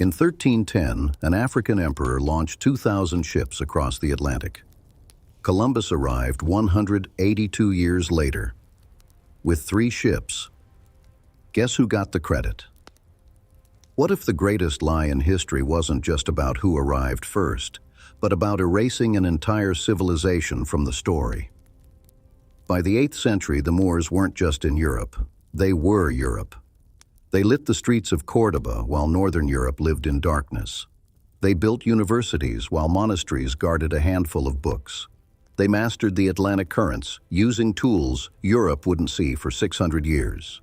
In 1310, an African emperor launched 2,000 ships across the Atlantic. Columbus arrived 182 years later with 3 ships. Guess who got the credit? What if the greatest lie in history wasn't just about who arrived first, but about erasing an entire civilization from the story? By the 8th century, the Moors weren't just in Europe. They were Europe. They lit the streets of Cordoba while Northern Europe lived in darkness. They built universities while monasteries guarded a handful of books. They mastered the Atlantic currents, using tools Europe wouldn't see for 600 years.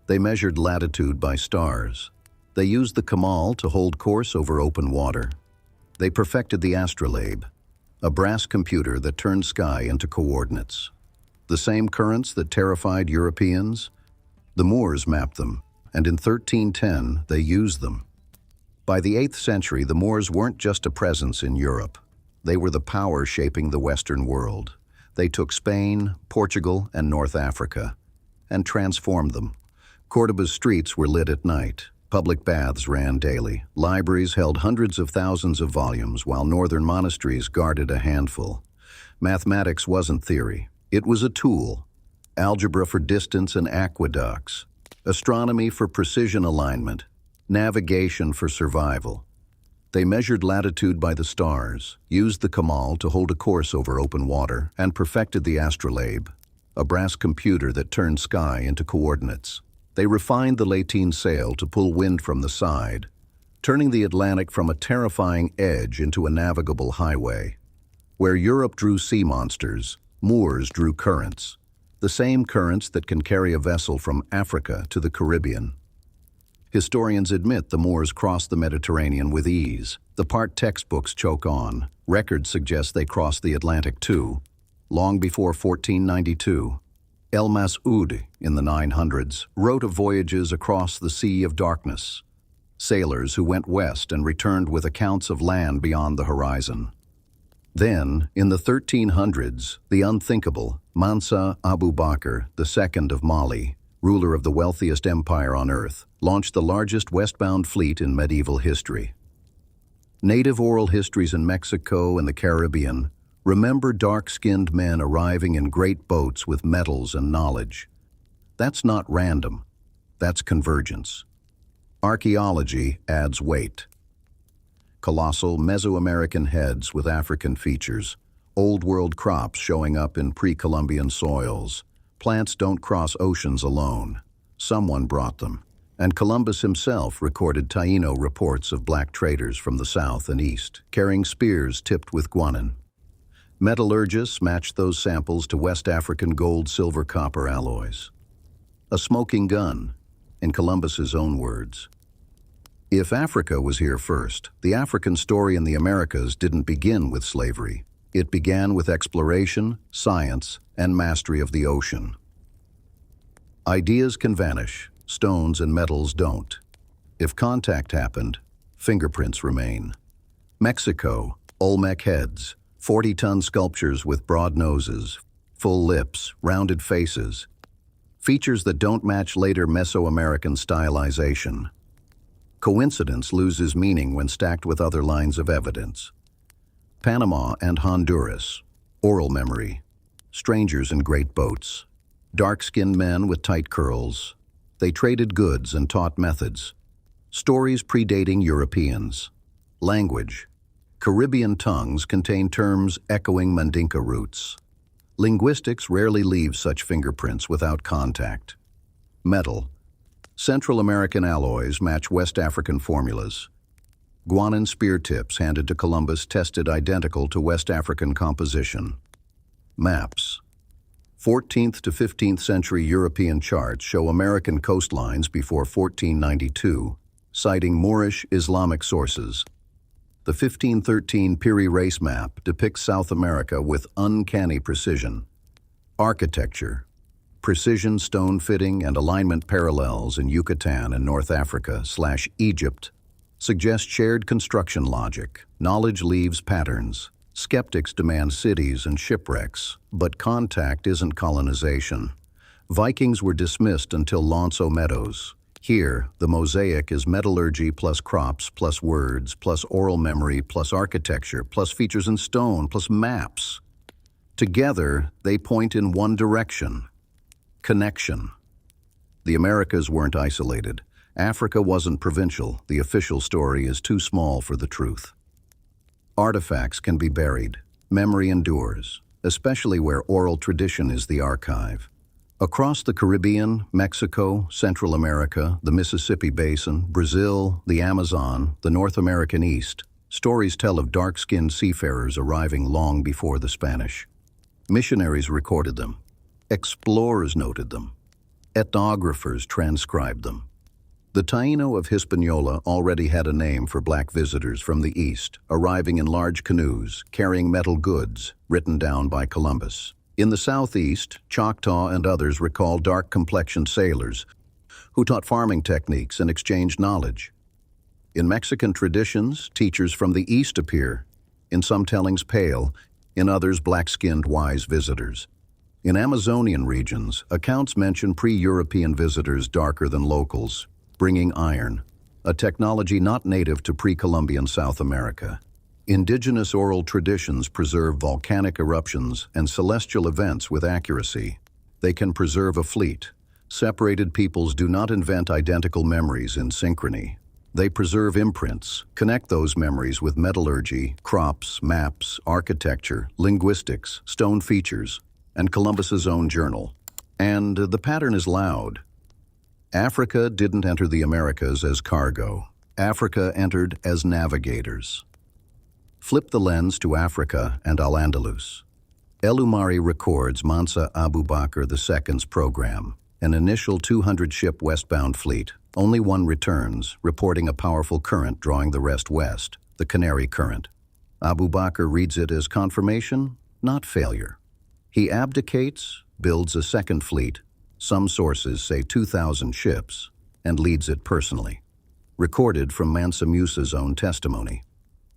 They measured latitude by stars. They used the Kamal to hold course over open water. They perfected the astrolabe, a brass computer that turned sky into coordinates. The same currents that terrified Europeans, the Moors mapped them, and in 1310 they used them. By the 8th century, the Moors weren't just a presence in Europe. They were the power shaping the Western world. They took Spain, Portugal, and North Africa and transformed them. Cordoba's streets were lit at night. Public baths ran daily. Libraries held hundreds of thousands of volumes, while northern monasteries guarded a handful. Mathematics wasn't theory. It was a tool. Algebra for distance and aqueducts. Astronomy for precision alignment. Navigation for survival. They measured latitude by the stars, used the Kamal to hold a course over open water, and perfected the astrolabe, a brass computer that turned sky into coordinates. They refined the lateen sail to pull wind from the side, turning the Atlantic from a terrifying edge into a navigable highway. Where Europe drew sea monsters, Moors drew currents, the same currents that can carry a vessel from Africa to the Caribbean. Historians admit the Moors crossed the Mediterranean with ease, the part textbooks choke on. Records suggest they crossed the Atlantic too, long before 1492. El Mas'ud, in the 900s, wrote of voyages across the Sea of Darkness, sailors who went west and returned with accounts of land beyond the horizon. Then, in the 1300s, the unthinkable Mansa Abubakar II of Mali, ruler of the wealthiest empire on earth, launched the largest westbound fleet in medieval history. Native oral histories in Mexico and the Caribbean remember dark-skinned men arriving in great boats with metals and knowledge. That's not random. That's convergence. Archaeology adds weight. Colossal Mesoamerican heads with African features, Old World crops showing up in pre-Columbian soils. Plants don't cross oceans alone. Someone brought them. And Columbus himself recorded Taino reports of black traders from the south and east, carrying spears tipped with guanin. Metallurgists matched those samples to West African gold, silver, copper alloys. A smoking gun, in Columbus's own words. If Africa was here first, the African story in the Americas didn't begin with slavery. It began with exploration, science, and mastery of the ocean. Ideas can vanish, stones and metals don't. If contact happened, fingerprints remain. Mexico, Olmec heads, 40-ton sculptures with broad noses, full lips, rounded faces, features that don't match later Mesoamerican stylization. Coincidence loses meaning when stacked with other lines of evidence. Panama and Honduras, oral memory, strangers in great boats, dark-skinned men with tight curls. They traded goods and taught methods. Stories predating Europeans. Language. Caribbean tongues contain terms echoing Mandinka roots. Linguistics rarely leaves such fingerprints without contact. Metal. Central American alloys match West African formulas. Guanin spear tips handed to Columbus tested identical to West African composition. Maps. 14th to 15th century European charts show American coastlines before 1492, citing Moorish Islamic sources. The 1513 Piri race map depicts South America with uncanny precision. Architecture. Precision stone fitting and alignment parallels in Yucatan and North Africa/Egypt suggest shared construction logic. Knowledge leaves patterns. Skeptics demand cities and shipwrecks, but contact isn't colonization. Vikings were dismissed until Lonso Meadows. Here, the mosaic is metallurgy plus crops plus words plus oral memory plus architecture plus features in stone plus maps. Together, they point in one direction: connection. The Americas weren't isolated. Africa wasn't provincial. The official story is too small for the truth. Artifacts can be buried. Memory endures, especially where oral tradition is the archive. Across the Caribbean, Mexico, Central America, the Mississippi Basin, Brazil, the Amazon, the North American East, stories tell of dark-skinned seafarers arriving long before the Spanish. Missionaries recorded them. Explorers noted them. Ethnographers transcribed them. The Taino of Hispaniola already had a name for black visitors from the east, arriving in large canoes, carrying metal goods, written down by Columbus. In the southeast, Choctaw and others recall dark-complexioned sailors who taught farming techniques and exchanged knowledge. In Mexican traditions, teachers from the east appear, in some tellings pale, in others black-skinned wise visitors. In Amazonian regions, accounts mention pre-European visitors darker than locals, bringing iron, a technology not native to pre-Columbian South America. Indigenous oral traditions preserve volcanic eruptions and celestial events with accuracy. They can preserve a fleet. Separated peoples do not invent identical memories in synchrony. They preserve imprints, connect those memories with metallurgy, crops, maps, architecture, linguistics, stone features, and Columbus's own journal. And the pattern is loud. Africa didn't enter the Americas as cargo. Africa entered as navigators. Flip the lens to Africa and Al-Andalus. El-Umari records Mansa Abubakar II's program, an initial 200-ship westbound fleet. Only one returns, reporting a powerful current drawing the rest west, the Canary Current. Abubakar reads it as confirmation, not failure. He abdicates, builds a second fleet, some sources say 2,000 ships, and leads it personally. Recorded from Mansa Musa's own testimony.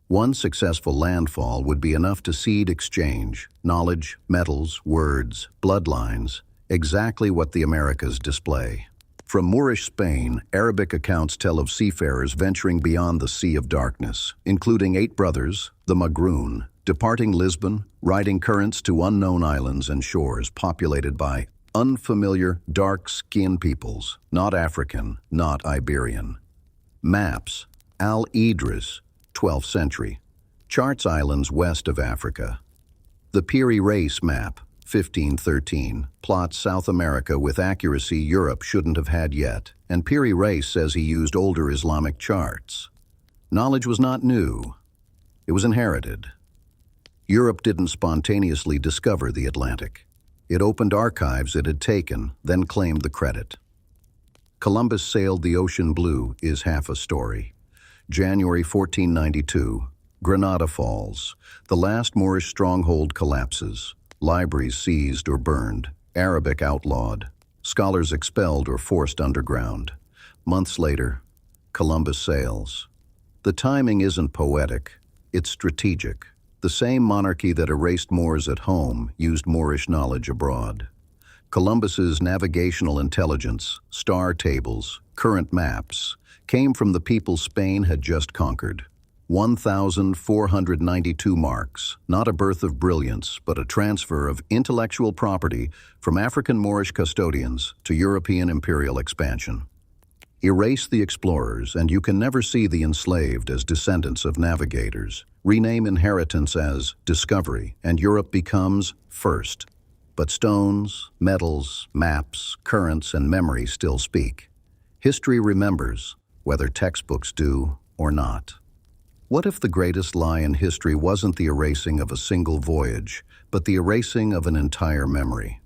One successful landfall would be enough to seed exchange, knowledge, metals, words, bloodlines, exactly what the Americas display. From Moorish Spain, Arabic accounts tell of seafarers venturing beyond the Sea of Darkness, including 8 brothers, the Magroon, departing Lisbon, riding currents to unknown islands and shores populated by unfamiliar, dark-skinned peoples, not African, not Iberian. Maps: Al-Idris, 12th century, charts islands west of Africa. The Piri Reis map, 1513, plots South America with accuracy Europe shouldn't have had yet, and Piri Reis says he used older Islamic charts. Knowledge was not new. It was inherited. Europe didn't spontaneously discover the Atlantic. It opened archives it had taken, then claimed the credit. Columbus sailed the ocean blue is half a story. January 1492, Granada falls. The last Moorish stronghold collapses. Libraries seized or burned. Arabic outlawed. Scholars expelled or forced underground. Months later, Columbus sails. The timing isn't poetic, it's strategic. The same monarchy that erased Moors at home used Moorish knowledge abroad. Columbus's navigational intelligence, star tables, current maps, came from the people Spain had just conquered. 1,492 marks, not a birth of brilliance, but a transfer of intellectual property from African Moorish custodians to European imperial expansion. Erase the explorers, and you can never see the enslaved as descendants of navigators. Rename inheritance as discovery, and Europe becomes first. But stones, metals, maps, currents, and memory still speak. History remembers, whether textbooks do or not. What if the greatest lie in history wasn't the erasing of a single voyage, but the erasing of an entire memory?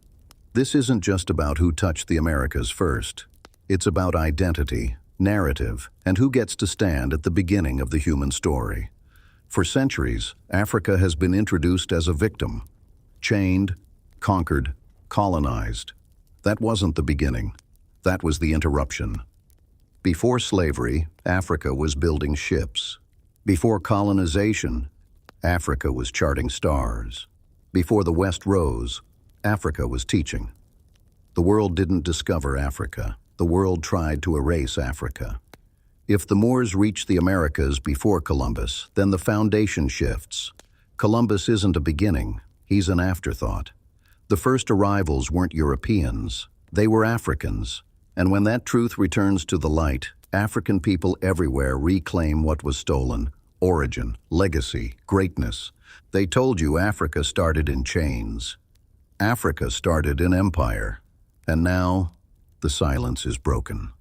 This isn't just about who touched the Americas first. It's about identity, narrative, and who gets to stand at the beginning of the human story. For centuries, Africa has been introduced as a victim, chained, conquered, colonized. That wasn't the beginning. That was the interruption. Before slavery, Africa was building ships. Before colonization, Africa was charting stars. Before the West rose, Africa was teaching. The world didn't discover Africa. the world tried to erase Africa. If the Moors reached the Americas before Columbus, then the foundation shifts. Columbus isn't a beginning, he's an afterthought. The first arrivals weren't Europeans, they were Africans. And when that truth returns to the light, African people everywhere reclaim what was stolen: origin, legacy, greatness. They told you Africa started in chains. Africa started in empire. And now, the silence is broken.